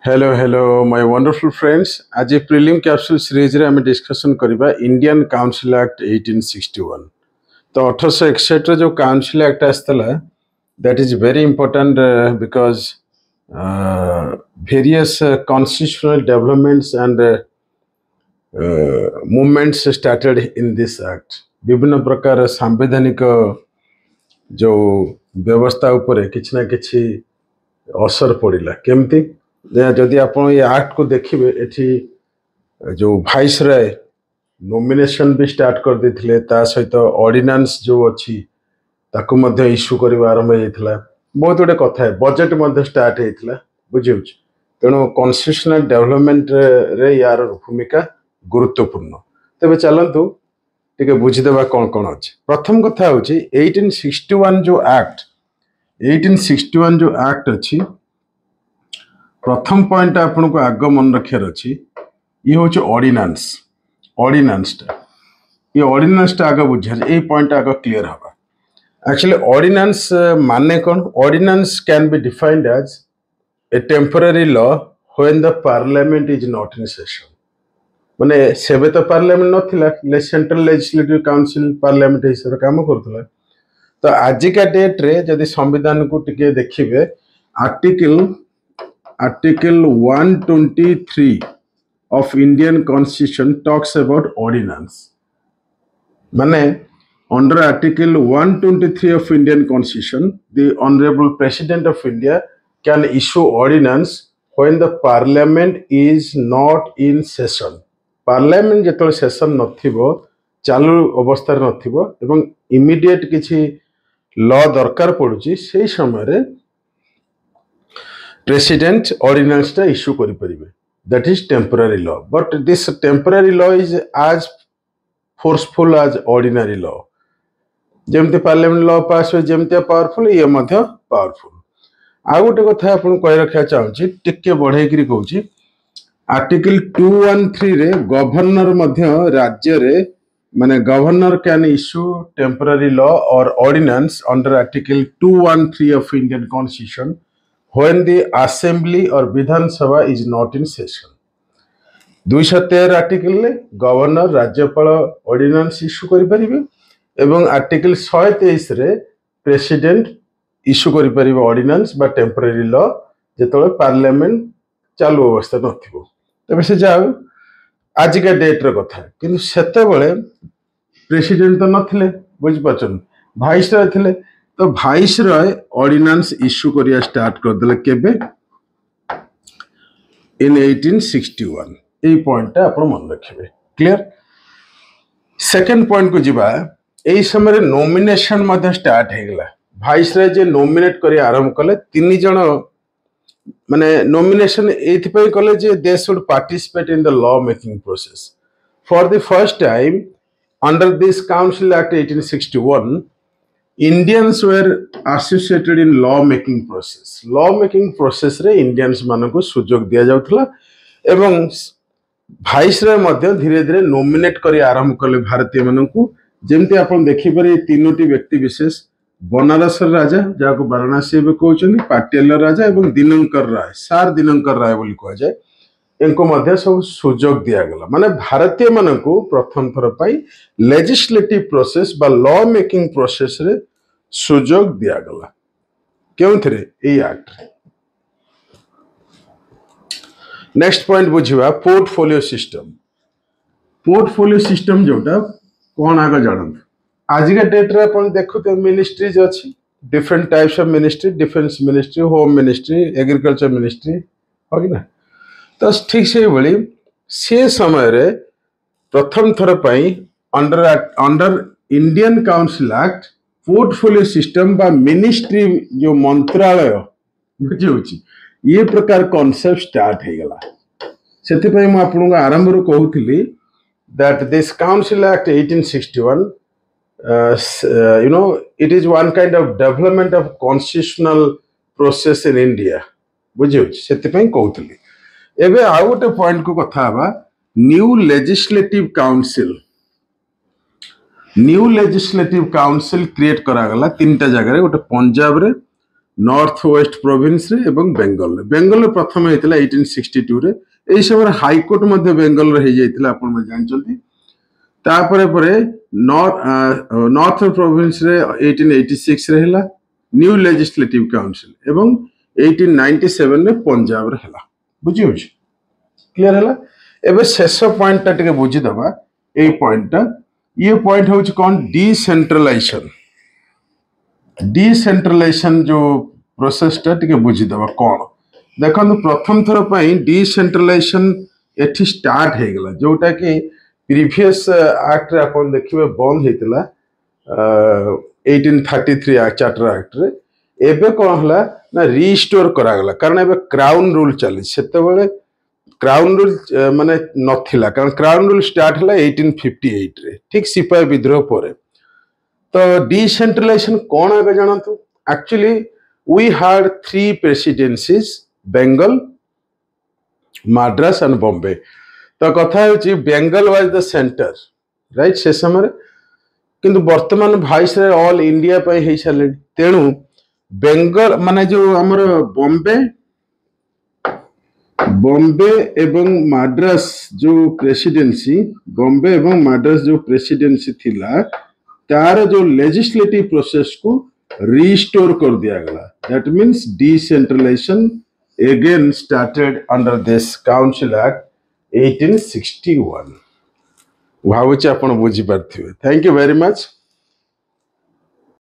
Hello, my wonderful friends. आज prelim capsule series रे हमें डिस्कशन करबा इंडियन काउंसिल एक्ट 1861. तो 1861 रे जो काउंसिल एक्ट आस्तला that is very important because various constitutional developments and movements started in this act. विभिन्न प्रकार सांविधानिक जो व्यवस्था उपरे किछि ना किछि असर पड़िला केमती जदि आप ये एक्ट को देखिए एठी जो भाइस राय नॉमिनेशन भी स्टार्ट कर देथिले ता सहित ऑर्डिनेंस जो अछि ताकू मध्य इश्यू करबा आरंभ हेइथिला बहुत गुडे कथा है बजेट मध्य स्टार्ट हेइथिला बुझिउछ तेणु कॉन्स्टिट्यूशनल डेवलपमेंट रे यार भूमिका गुरुत्वपूर्ण तबे चलंतु टिके बुझी देबा कोन अछि प्रथम कथा होछि 1861 जो एक्ट अछि प्रथम पॉइंट आपन को आग मन रखार अच्छी ये हूँ ऑर्डिनेंस ये ऑर्डिनेंस आग बुझे ये पॉइंट आग क्लियर हवा एक्चुअली ऑर्डिनेंस माने कौन ordinance can be defined as a temporary law when the parliament is not in session माने सेबे तो पार्लियामेंट नथिला सेंट्रल लेजिस्लेटिव काउंसिल पार्लियामेंट हिसाब काम करथला तो आजिका डेट रे जदि संविधान को टिके देखिबे Article 123 of Indian Constitution talks about ordinance. Mane, under Article 123 of Indian Constitution, the Honorable President of India can issue ordinance when the Parliament is not in session. Parliament जेतले session नथिबो चालू अवस्था नथिबो एवं immediate किछि law दरकार पड़ुची सेही समय रे President ordinance टा issue करि परिबे that is temporary law but this temporary law is as forceful as ordinary law जेमते पार्लियामेंट लॉ पास हो जेमते पावरफुल ये मध्य पावरफुल आ गोटे कथा आपन कहि रखा चाहूची टिके बढ़ाई करी कहूची आर्टिकल 213 रे गवर्नर मध्य राज्य रे माने governor can issue temporary law और ordinance under article 213 of Indian constitution when the assembly or Vidhan Sabha is not in session. 213 article ले गवर्नर राज्यपाल ऑर्डिनेंस इश्यू करि परिबे एवं आर्टिकल 123 रे प्रेसिडेंट इश्यू करि परिबे ऑर्डिनेंस बा टेम्पररी लॉ जेतले पार्लियामेंट चालू अवस्था नथिबो तबे से जाउ आजिका डेट रे कथा किंतु सेते बेले प्रेसिडेंट तो नथिले बुझ पाछन भाइस राय थिले तो भाइस रॉय ऑर्डिनेंस इश्यू करिया स्टार्ट कर देले केबे इन 1861 ए पॉइंट आपण मन रखिबे क्लियर सेकंड पॉइंट को जिबा एई समय रे नॉमिनेशन मध्ये स्टार्ट हे गेला भाइस रॉय जे नॉमिनेट करिया आरंभ कले तीन जण माने नॉमिनेशन एथि पय कले जे they should participate in the law making process for the first time under this council act 1861 Indians were associated in law making process. Law making process रे Indians मानको सुजोग दिया जाउथला एवं भाइस रे मध्य धीरे धीरे नॉमिनेट करी आरंभ कले भारतीय मानको जेमति आपण देखि परे तीनोटी व्यक्ति विशेष बनारस राजा जाको वाराणसी बे कहउछनी पाटियाला राजा एवं दिनकर राय सार दिनकर राय बोली कह जाय इनको मध्य सब सुजोग दिया गला माने भारतीय मानको प्रथम थर पाई लेजिस्लेटिव प्रोसेस बा लॉ मेकिंग प्रोसेस रे सुजोग दिया गला क्यों थे ए एक्ट नेक्स्ट पॉइंट बुझिबा पोर्टफोलियो सिस्टम जोटा कोन आगे जानत आज के डेट रे अपन देखुते मिनिस्ट्रीज अछि different types of ministry defence ministry home ministry agriculture ministry हो कि ना तो ठीक से बड़ी से समय रे प्रथम थर pi under Indian council act portfolio system बा मिनिस्ट्री जो मंत्रालय बुझी ये प्रकार कॉन्सेप्ट स्टार्ट हो गला सेति पई म आपन आरंभ रो कहउथिली that this council act 1861 you know it is one kind of development of constitutional process in India बुझी सेति पई कहउथिली एबे आ गोटे पॉइंट को कथा बा न्यू लेजिस्लेटिव काउंसिल क्रिएट करा गला तीनटा जगह रे गोटे पंजाब रे नॉर्थ वेस्ट प्रोविंस रे एवं बेंगल रे बेंगल रे प्रथम हेतिला 1862 रे एई समय हाई कोर्ट मध्ये बेंगल रे हे जाइतिला आपण में जानचंती तापरे परे नॉर्थ प्रोविंस रे 1886 रे हला न्यू लेजिस्लेटिव काउंसिल एवं 1897 रे पंजाब रे हला बुझी होछ क्लियर हला एबे शेष पॉइंट टा टिके बुझी दबा ए पॉइंट टा ये पॉइंट होछ कोन डिसेंट्रलाइजेशन जो प्रोसेस टा टिके बुझी दबा कोन देखो प्रथम थर पई डिसेंट्रलाइजेशन एठी स्टार्ट हे गेला जोटा कि प्रीवियस एक्ट रे अपन देखिबे बंद हेतिला 1833 चार्टर एक्ट रे एबे कोन हला ना रिस्टोर करा गेला कारण एबे क्राउन रूल चली सेते बेले क्राउन रूल माने नथिला कारण क्राउन रूल स्टार्ट हला 1858 रे ठीक सिपाही विद्रोह परे तो डिसेंट्रलाइजेशन कोन एबे जानतु actually we had 3 presidencies Bengal Madras and Bombay तो कथा होची Bengal was the centre right से समय किंतु वर्तमान वाइसरॉय ऑल इंडिया पे हे छले तेनु बेंगल माने जो हमर बॉम्बे एवं मद्रास जो प्रेसिडेंसी बॉम्बे एवं मद्रास जो प्रेसिडेंसी थिला तार जो लेजिस्लेटिव प्रोसेस को रिस्टोर कर दिया गला that means decentralisation again started under this council act 1861 भावुची आपण बुझी पारथिबे थैंक यू वेरी मच।